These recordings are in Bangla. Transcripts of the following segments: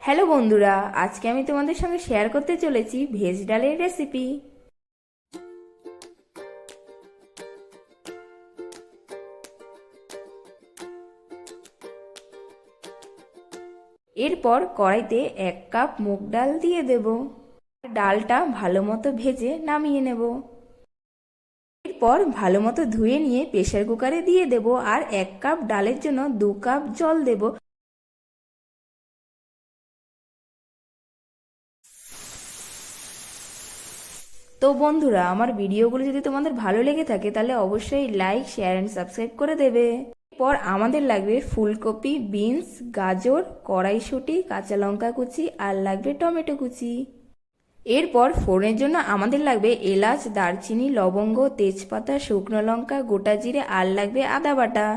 হ্যালো বন্ধুরা, আজকে আমি তোমাদের সঙ্গে শেয়ার করতে চলেছি ভেজ ডালের রেসিপি। এরপর কড়াইতে 1 কাপ মুগ ডাল দিয়ে দেব। ডালটা ভালো মতো ভেজে নামিয়ে নেব। এরপর ভালো মতো ধুয়ে নিয়ে প্রেসার কুকারে দিয়ে দেব আর 1 কাপ ডালের জন্য 2 কাপ জল দেব। তো বন্ধুরা, আমার ভিডিওগুলো যদি তোমাদের ভালো লেগে থাকে তাহলে অবশ্যই লাইক, শেয়ার অ্যান্ড সাবস্ক্রাইব করে দেবে। এরপর আমাদের লাগবে ফুলকপি, বিনস, গাজর, কড়াইশুঁটি, কাঁচা লঙ্কা কুচি আর লাগবে টমেটো কুচি। এরপর ফোড়নের জন্য আমাদের লাগবে এলাচ, দারচিনি, লবঙ্গ, তেজপাতা, শুকনো লঙ্কা, গোটা জিরে আর লাগবে আদা বাটা।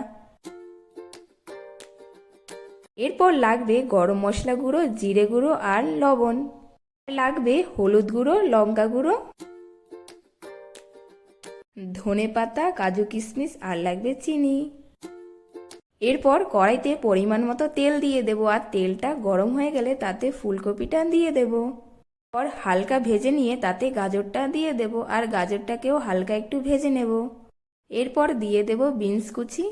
এরপর লাগবে গরম মশলা গুঁড়ো, জিরে গুঁড়ো আর লবণ। লাগবে হলুদ গুঁড়ো, লঙ্কা গুঁড়ো, ধনে পাতা, কাজু কিশমিশ আর লাগবে চিনি। এরপর কড়াইতে পরিমাণ মতো তেল দিয়ে দেব আর তেলটা গরম হয়ে গেলে তাতে ফুলকপিটা দিয়ে দেব। পর হালকা ভেজে নিয়ে তাতে গাজরটা দিয়ে দেব আর গাজরটাকেও হালকা একটু ভেজে নেব। এরপর দিয়ে দেব বিনস কুচি,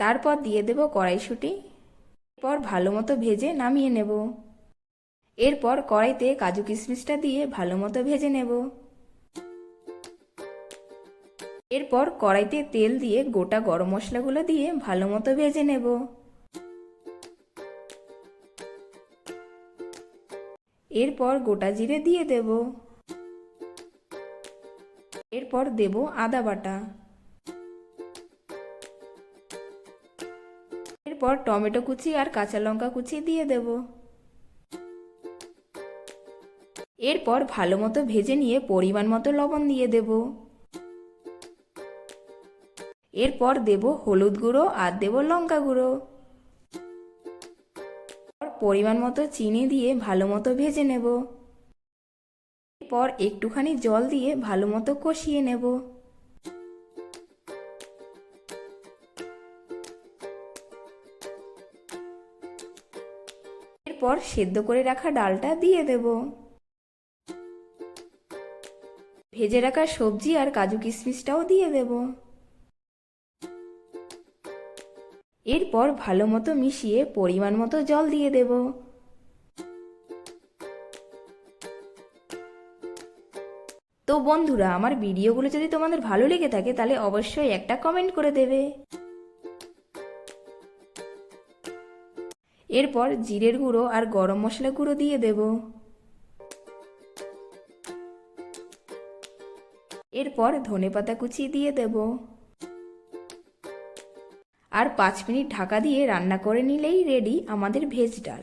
তারপর দিয়ে দেব কড়াইশুঁটি। এরপর ভালো মতো ভেজে নামিয়ে নেব। এরপর কড়াইতে কাজু কিশমিশটা দিয়ে ভালো মতো ভেজে নেব। এরপর কড়াইতে তেল দিয়ে গোটা গরম মশলাগুলো দিয়ে ভালো মতো ভেজে নেব। এরপর গোটা জিরে দিয়ে দেব। এরপর দেব আদা বাটা। এরপর টমেটো কুচি আর কাঁচা লঙ্কা কুচি দিয়ে দেব। এরপর ভালো মতো ভেজে নিয়ে পরিমাণ মতো লবণ দিয়ে দেব। এরপর দেব হলুদ গুঁড়ো আর দেব লঙ্কা গুঁড়ো। পরিমাণ মতো চিনি দিয়ে ভালো মতো ভেজে নেব। এরপর একটুখানি জল দিয়ে ভালো মতো কষিয়ে নেব। এরপর সেদ্ধ করে রাখা ডালটা দিয়ে দেব। ভেজে রাখা সবজি আর কাজু কিশমিশটাও দিয়ে দেব। এরপর ভালো মতো মিশিয়ে পরিমাণ মতো জল দিয়ে দেব। তো বন্ধুরা, আমার ভিডিওগুলো যদি তোমাদের ভালো লেগে থাকে তাহলে অবশ্যই একটা কমেন্ট করে দেবে। এরপর জিরের গুঁড়ো আর গরম মশলা গুঁড়ো দিয়ে দেব। এরপর ধনেপাতা কুচি দিয়ে দেব আর 5 মিনিট ঢাকা দিয়ে রান্না করে নিলেই রেডি আমাদের ভেজ ডাল।